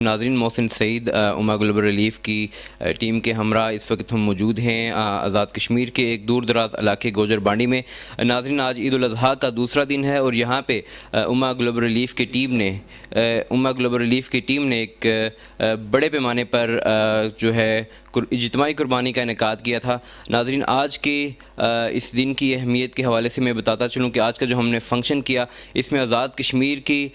ناظرین، محسن سعید اما global relief کی ٹیم کے ہمراہ اس وقت ہم موجود ہیں آزاد کشمیر کے ایک دور دراز علاقے گوجر بانڈی میں۔ ناظرین، آج عید الاضحیٰ کا دوسرا دن ہے اور یہاں پہ اما گلوبل ریلیف کی ٹیم نے ایک بڑے پیمانے پر جو ہے اجتماعی قربانی کا انعقاد کیا تھا۔ ناظرین، آج کے اس دن کی اہمیت کے حوالے سے میں بتاتا چلوں کہ آج کا جو ہم نے فنکشن کیا، اس میں آزاد کشمیر کی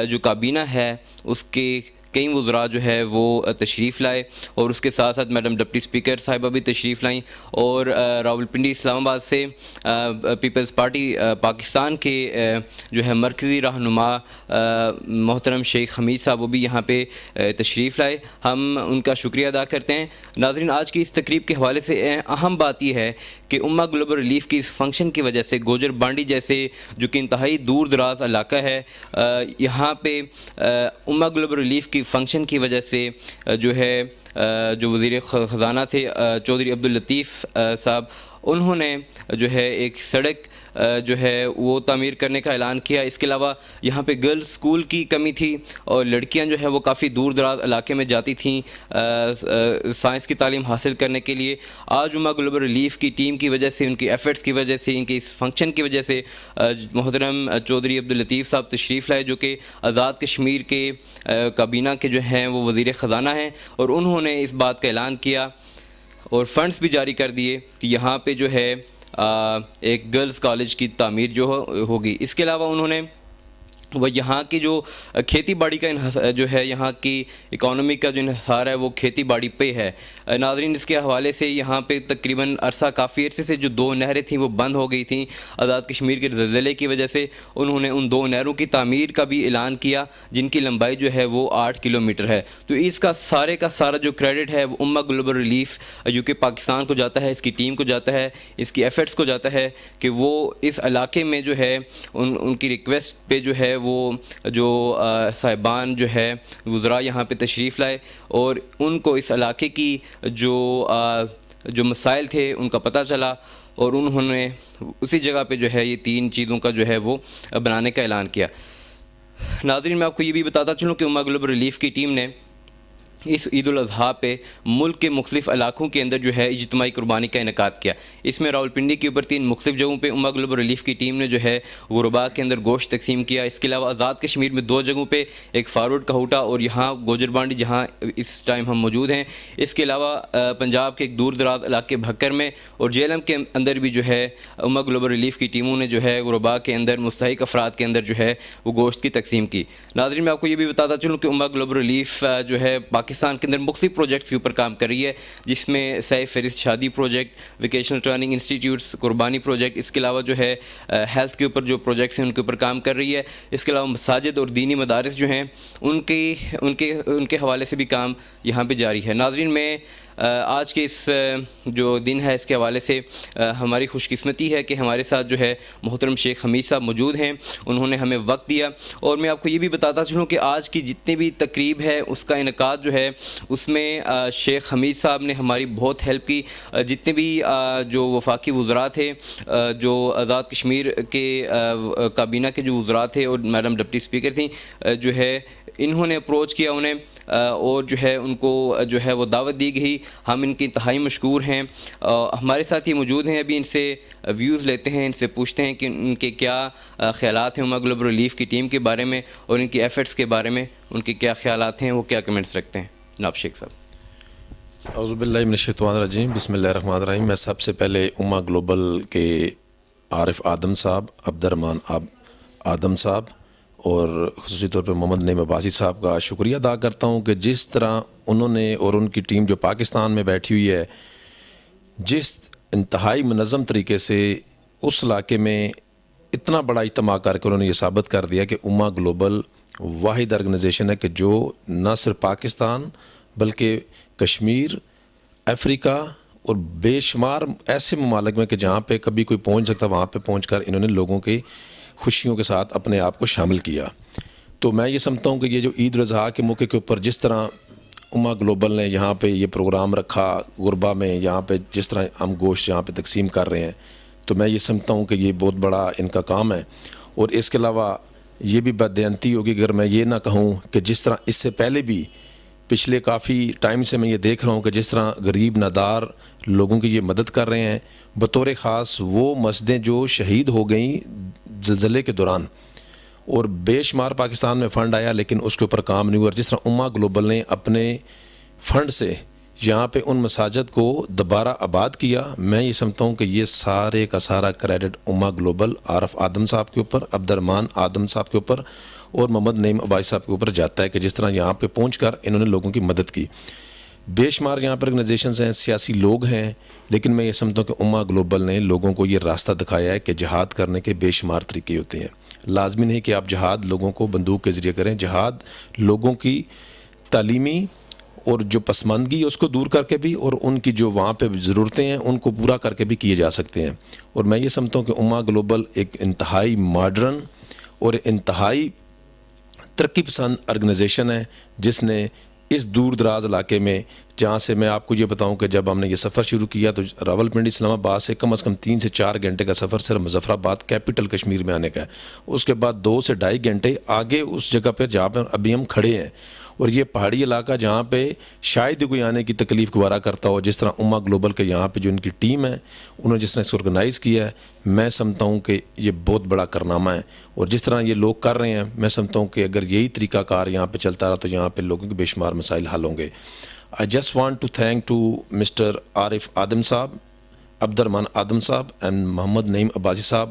جو کابینہ ہے اس کے کئی وزراء جو ہے وہ تشریف لائے، اور اس کے ساتھ ساتھ میڈم ڈپٹی اسپیکر صاحبہ بھی تشریف لائیں، اور راولپنڈی اسلام آباد سے پیپلز پارٹی پاکستان کے جو ہے مرکزی رہنما محترم شیخ حمید صاحب وہ بھی یہاں پہ تشریف لائے۔ ہم ان کا شکریہ ادا کرتے ہیں۔ ناظرین، آج کی اس تقریب کے حوالے سے اہم بات یہ ہے کہ اما گلوبل ریلیف کی اس فنکشن کی وجہ سے گوجر بانڈی جیسے جو کہ انتہائی دور دراز علاقہ ہے، یہاں پہ اما گلوبل ریلیف کی فنکشن کی وجہ سے جو ہے جو وزیر خزانہ تھے چودھری عبداللطیف صاحب، انہوں نے جو ہے ایک سڑک جو ہے وہ تعمیر کرنے کا اعلان کیا۔ اس کے علاوہ یہاں پہ گرلز اسکول کی کمی تھی اور لڑکیاں جو ہے وہ کافی دور دراز علاقے میں جاتی تھیں سائنس کی تعلیم حاصل کرنے کے لیے۔ آج اما گلوبل ریلیف کی ٹیم کی وجہ سے، ان کی ایفرٹس کی وجہ سے، ان کے اس فنکشن کی وجہ سے محترم چودھری عبداللطیف صاحب تشریف لائے، جو کہ آزاد کشمیر کے کابینہ کے جو ہیں وہ وزیر خزانہ ہیں، اور انہوں نے اس بات کا اعلان کیا اور فنڈز بھی جاری کر دیے کہ یہاں پہ جو ہے ایک گرلز کالج کی تعمیر جو ہوگی۔ اس کے علاوہ انہوں نے وہ یہاں کی جو کھیتی باڑی کا جو ہے، یہاں کی اکانومی کا جو انحصار ہے وہ کھیتی باڑی پہ ہے۔ ناظرین، اس کے حوالے سے یہاں پہ تقریباً کافی عرصے سے جو 2 نہریں تھیں وہ بند ہو گئی تھیں آزاد کشمیر کے زلزلے کی وجہ سے۔ انہوں نے ان 2 نہروں کی تعمیر کا بھی اعلان کیا، جن کی لمبائی جو ہے وہ 8 کلومیٹر ہے۔ تو اس کا سارا جو کریڈٹ ہے وہ اما گلوبل ریلیف یو کے پاکستان کو جاتا ہے، اس کی ٹیم کو جاتا ہے، اس کی ایفرٹس کو جاتا ہے کہ وہ اس علاقے میں جو ہے ان کی ریکویسٹ پہ جو ہے وہ جو صاحبان جو ہے وزراء یہاں پہ تشریف لائے، اور ان کو اس علاقے کی جو مسائل تھے ان کا پتہ چلا، اور انہوں نے اسی جگہ پہ جو ہے یہ 3 چیزوں کا جو ہے وہ بنانے کا اعلان کیا۔ ناظرین، میں آپ کو یہ بھی بتاتا چلوں کہ اما گلوبل ریلیف کی ٹیم نے اس عید الاضحیٰ پہ ملک کے مختلف علاقوں کے اندر جو ہے اجتماعی قربانی کا انعقاد کیا۔ اس میں راولپنڈی کے اوپر 3 مختلف جگہوں پہ اما گلوبل ریلیف کی ٹیم نے جو ہے غرباء کے اندر گوشت تقسیم کیا۔ اس کے علاوہ آزاد کشمیر میں 2 جگہوں پہ، ایک فارورڈ کہوٹا اور یہاں گوجر بانڈی جہاں اس ٹائم ہم موجود ہیں۔ اس کے علاوہ پنجاب کے ایک دور دراز علاقے بھکر میں اور جہلم کے اندر بھی جو ہے اما گلوبل ریلیف کی ٹیموں نے جو ہے غرباء کے اندر، مستحق افراد کے اندر جو ہے وہ گوشت کی تقسیم کی۔ ناظرین، میں آپ کو یہ بھی بتاتا چلوں کہ اما گلوبل ریلیف جو ہے پاکستان کے اندر مختلف پروجیکٹس کے اوپر کام کر رہی ہے، جس میں سہ فہرست شادی پروجیکٹ، ویکیشنل ٹریننگ انسٹیٹیوٹس، قربانی پروجیکٹ، اس کے علاوہ جو ہے ہیلتھ کے اوپر جو پروجیکٹس ہیں ان کے اوپر کام کر رہی ہے۔ اس کے علاوہ مساجد اور دینی مدارس جو ہیں ان کے حوالے سے بھی کام یہاں پہ جاری ہے۔ ناظرین، میں آج کے اس جو دن ہے اس کے حوالے سے ہماری خوش قسمتی ہے کہ ہمارے ساتھ جو ہے محترم شیخ حمید صاحب موجود ہیں، انہوں نے ہمیں وقت دیا، اور میں آپ کو یہ بھی بتاتا چلوں کہ آج کی جتنی بھی تقریب ہے اس کا انعقاد جو ہے اس میں شیخ حمید صاحب نے ہماری بہت ہیلپ کی۔ جتنے بھی جو وفاقی وزراء تھے، جو آزاد کشمیر کے کابینہ کے جو وزراء تھے اور میڈم ڈپٹی اسپیکر تھیں، جو ہے انہوں نے اپروچ کیا انہیں، اور جو ہے ان کو جو ہے وہ دعوت دی گئی۔ ہم ان کے انتہائی مشکور ہیں۔ ہمارے ساتھ یہ موجود ہیں، ابھی ان سے ویوز لیتے ہیں، ان سے پوچھتے ہیں کہ ان کے کیا خیالات ہیں اما گلوبل ریلیف کی ٹیم کے بارے میں اور ان کی ایفرٹس کے بارے میں، ان کے کیا خیالات ہیں، وہ کیا کمنٹس رکھتے ہیں۔ جناب شیخ صاحب۔ اعوذ باللہ من الشیطان الرجیم، بسم اللہ الرحمن الرحیم۔ میں سب سے پہلے اما گلوبل کے عارف آدم صاحب، عبد الرحمن آدم صاحب اور خصوصی طور پہ محمد نعیم عباسی صاحب کا شکریہ ادا کرتا ہوں کہ جس طرح انہوں نے اور ان کی ٹیم جو پاکستان میں بیٹھی ہوئی ہے، جس انتہائی منظم طریقے سے اس علاقے میں اتنا بڑا اجتماع کر کے انہوں نے یہ ثابت کر دیا کہ اما گلوبل واحد آرگنائزیشن ہے کہ جو نہ صرف پاکستان بلکہ کشمیر، افریقہ اور بے شمار ایسے ممالک میں کہ جہاں پہ کبھی کوئی پہنچ سکتا وہاں پہ پہنچ کر انہوں نے لوگوں کی خوشیوں کے ساتھ اپنے آپ کو شامل کیا۔ تو میں یہ سمجھتا ہوں کہ یہ جو عید الاضحیٰ کے موقع کے اوپر جس طرح اما گلوبل نے یہاں پہ یہ پروگرام رکھا غربا میں، یہاں پہ جس طرح ہم گوشت یہاں پہ تقسیم کر رہے ہیں، تو میں یہ سمجھتا ہوں کہ یہ بہت بڑا ان کا کام ہے۔ اور اس کے علاوہ یہ بھی بددیانتی ہوگی اگر میں یہ نہ کہوں کہ جس طرح اس سے پہلے بھی پچھلے کافی ٹائم سے میں یہ دیکھ رہا ہوں کہ جس طرح غریب نادار لوگوں کی یہ مدد کر رہے ہیں، بطور خاص وہ مسجدیں جو شہید ہو گئیں زلزلے کے دوران، اور بے شمار پاکستان میں فنڈ آیا لیکن اس کے اوپر کام نہیں ہوا. اور جس طرح امہ گلوبل نے اپنے فنڈ سے یہاں پہ ان مساجد کو دوبارہ آباد کیا، میں یہ سمجھتا ہوں کہ یہ سارے کا سارا کریڈٹ امہ گلوبل، عارف آدم صاحب کے اوپر، عبدالرحمان آدم صاحب کے اوپر اور محمد نعیم عباسی صاحب کے اوپر جاتا ہے کہ جس طرح یہاں پہ پہنچ کر انہوں نے لوگوں کی مدد کی. بے شمار یہاں پر آرگنائزیشنز ہیں، سیاسی لوگ ہیں، لیکن میں یہ سمجھتا ہوں کہ امہ گلوبل نے لوگوں کو یہ راستہ دکھایا ہے کہ جہاد کرنے کے بے شمار طریقے ہوتے ہیں. لازمی نہیں کہ آپ جہاد لوگوں کو بندوق کے ذریعے کریں، جہاد لوگوں کی تعلیمی اور جو پسماندگی اس کو دور کر کے بھی، اور ان کی جو وہاں پہ ضرورتیں ہیں ان کو پورا کر کے بھی کیے جا سکتے ہیں. اور میں یہ سمجھتا ہوں کہ امہ گلوبل ایک انتہائی ماڈرن اور انتہائی ترقی پسند آرگنائزیشن ہے جس نے اس دور دراز علاقے میں، جہاں سے میں آپ کو یہ بتاؤں کہ جب ہم نے یہ سفر شروع کیا تو راولپنڈی اسلام آباد سے کم از کم 3 سے 4 گھنٹے کا سفر صرف مظفر آباد کیپٹل کشمیر میں آنے کا ہے. اس کے بعد 2 سے 2.5 گھنٹے آگے اس جگہ پہ جہاں پہ ابھی ہم کھڑے ہیں، اور یہ پہاڑی علاقہ جہاں پہ شاید کوئی آنے کی تکلیف گوارا کرتا ہو. جس طرح امہ گلوبل کے یہاں پہ جو ان کی ٹیم ہے، انہوں نے جس طرح اس کو آرگنائز کیا ہے، میں سمجھتا ہوں کہ یہ بہت بڑا کارنامہ ہے. اور جس طرح یہ لوگ کر رہے ہیں، میں سمجھتا ہوں کہ اگر یہی طریقہ کار یہاں پہ چلتا رہا تو یہاں پہ لوگوں کے بے شمار مسائل حل ہوں گے. I just want to thank to Mr. Arif Adam Saab, Abdurrahman Adam Saab and Muhammad Naeem Abbasi Saab.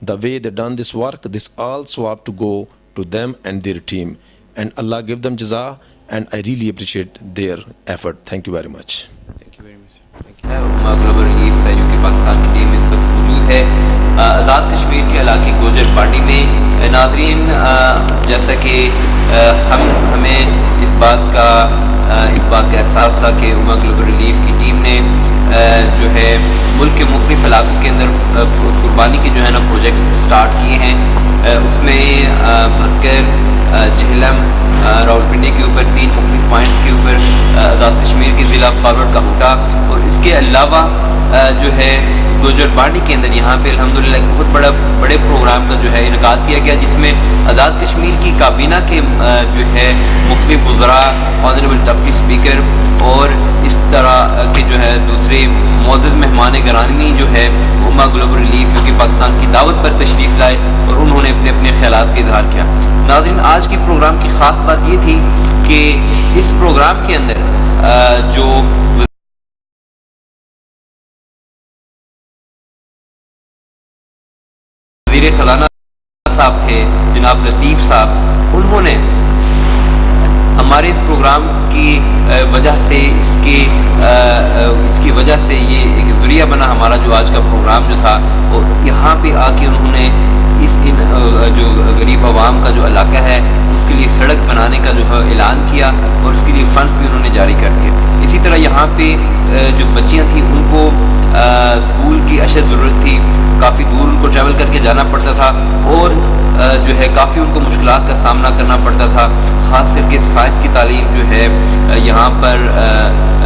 The way they done this work, this all swap to go to them and their team. And Allah give them jaza, and I really appreciate their effort. Thank you very much. Thank you very much. Thank you. امہ global relief ہے جو کہ پاکستان کی team اس وقت موجود ہے آزاد کشمیر کے علاقے گوجر پارٹی میں. ناظرین، جیسا کہ ہمیں اس بات کا احساس تھا کہ امہ گلوبل ریلیف کی ٹیم نے جو ہے ملک کے مختلف علاقوں کے اندر قربانی کے جو ہے نا پروجیکٹس اسٹارٹ کیے ہیں. اس میں بھکر، جہلم، راولپنڈی کے اوپر 3 مختلف پوائنٹس کے اوپر آزاد کشمیر کے ضلع فارورڈ کا ہوٹا، اور اس کے علاوہ جو ہے گوجر پارٹی کے اندر یہاں پہ الحمدللہ ایک بہت بڑے پروگرام کا جو ہے انعقاد کیا گیا، جس میں آزاد کشمیر کی کابینہ کے جو ہے مختلف وزراء، آنریبل ڈپٹی اسپیکر اور اس طرح کے جو ہے دوسرے معزز مہمان گرامی جو ہے امہ گلوبل ریلیف جو کہ پاکستان کی دعوت پر تشریف لائے اور انہوں نے اپنے خیالات کا اظہار کیا. ناظرین، آج کی پروگرام کی خاص بات یہ تھی کہ اس پروگرام کے اندر جو وزیر خزانہ صاحب تھے جناب لطیف صاحب، انہوں نے ہمارے اس پروگرام کی وجہ سے اس کی وجہ سے یہ ایک ذریعہ بنا ہمارا جو آج کا پروگرام جو تھا، اور یہاں پہ آ کے انہوں نے ان جو غریب عوام کا جو علاقہ ہے اس کے لیے سڑک بنانے کا جو ہے اعلان کیا، اور اس کے لیے فنڈز بھی انہوں نے جاری کر دیے. اسی طرح یہاں پہ جو بچیاں تھیں ان کو اسکول کی اشد ضرورت تھی، کافی دور ان کو ٹریول کر کے جانا پڑتا تھا، اور جو ہے کافی ان کو مشکلات کا سامنا کرنا پڑتا تھا. خاص کر کے سائنس کی تعلیم جو ہے یہاں پر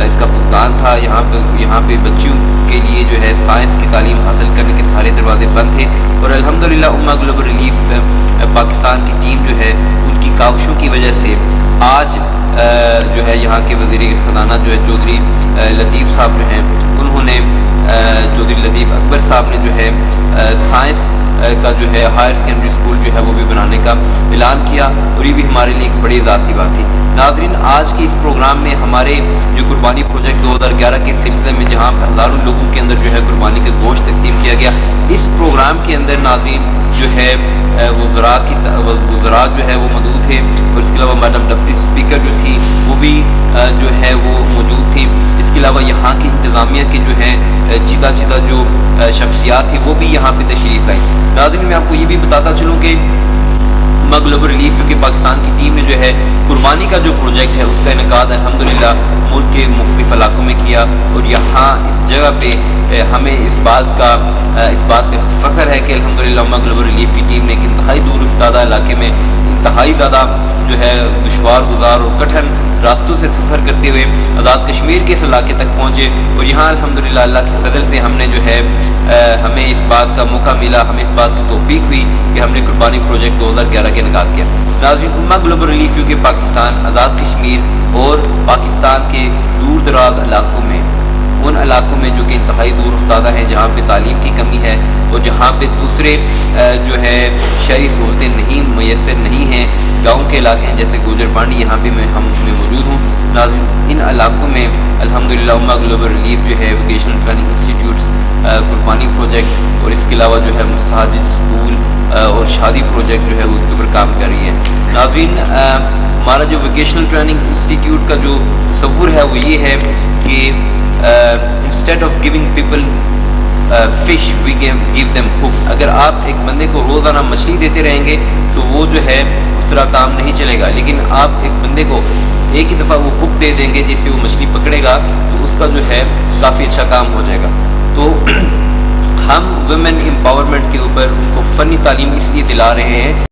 اس کا فقدان تھا. یہاں پہ بچیوں کے لیے جو ہے سائنس کی تعلیم حاصل کرنے کے سارے دروازے بند تھے، اور الحمدللہ امہ گلوبل ریلیف پاکستان کی ٹیم جو ہے ان کی کاوشوں کی وجہ سے آج جو ہے یہاں کے وزیر خزانہ جو ہے چودھری لطیف صاحب جو ہیں، انہوں نے چودھری لطیف اکبر صاحب نے جو ہے سائنس کا جو ہے ہائر سیکنڈری اسکول جو ہے وہ بھی بنانے کا اعلان کیا، اور یہ بھی ہمارے لیے ایک بڑی اضافی بات تھی. ناظرین، آج کے اس پروگرام میں ہمارے جو قربانی پروجیکٹ 2011 کے سلسلے میں جہاں ہزاروں لوگوں کے اندر جو ہے قربانی کا گوشت تقسیم کیا گیا، اس پروگرام کے اندر ناظرین جو ہے وزراء جو ہے وہ موجود تھے، اور اس کے علاوہ میڈم ڈپٹی اسپیکر جو تھی وہ بھی جو ہے وہ موجود تھی. اس کے علاوہ یہاں کی انتظامیہ کے جو ہے چیدہ جو شخصیات تھی وہ بھی یہاں پہ تشریف لائی. ناظرین، میں آپ کو یہ بھی بتاتا چلوں کہ امہ گلوبل ریلیف کیونکہ پاکستان کی ٹیم نے جو ہے قربانی کا جو پروجیکٹ ہے اس کا انعقاد الحمدللہ ملک کے مختلف علاقوں میں کیا، اور یہاں اس جگہ پہ ہمیں اس بات پہ فخر ہے کہ الحمدللہ امہ گلوبل ریلیف کی ٹیم نے ایک انتہائی دور افتادہ علاقے میں انتہائی زیادہ جو ہے دشوار گزار اور کٹھن راستوں سے سفر کرتے ہوئے آزاد کشمیر کے اس علاقے تک پہنچے، اور یہاں الحمدللہ اللہ کے فضل سے ہم نے جو ہے ہمیں اس بات کا موقع ملا، ہمیں اس بات کی توفیق ہوئی کہ ہم نے قربانی پروجیکٹ 2011 کے انعقاد کیا. ناظرین، امہ گلوبل ریلیف کیونکہ پاکستان، آزاد کشمیر اور پاکستان کے دور دراز علاقوں میں، ان علاقوں میں جو کہ انتہائی دور افتادہ ہیں، جہاں پہ تعلیم کی کمی ہے اور جہاں پہ دوسرے جو ہے شہری سہولتیں نہیں میسر نہیں ہیں، گاؤں کے علاقے ہیں جیسے گوجر پانڈی، یہاں پہ میں موجود ہوں ناظرین۔ ان علاقوں میں الحمدللہ امہ گلوبل ریلیف جو ہے ووکیشنل ٹریننگ انسٹیٹیوٹس، قربانی پروجیکٹ اور اس کے علاوہ جو ہے مساجد، اسکول اور شادی پروجیکٹ جو ہے اس کے اوپر کام کر رہی ہے ناظرین۔ ہمارا جو ووکیشنل ٹریننگ انسٹیٹیوٹ کا جو تصور ہے وہ یہ ہے کہ instead of giving people fish we give them hook. اگر آپ ایک بندے کو روزانہ مچھلی دیتے رہیں گے تو وہ جو ہے اس طرح کام نہیں چلے گا، لیکن آپ ایک بندے کو ایک ہی دفعہ وہ ہوک دے دیں گے جس سے وہ مچھلی پکڑے گا تو اس کا جو ہے کافی اچھا کام ہو جائے گا۔ تو ہم ویمن امپاورمنٹ کے اوپر ان کو فنی تعلیم اس لیے دلا رہے ہیں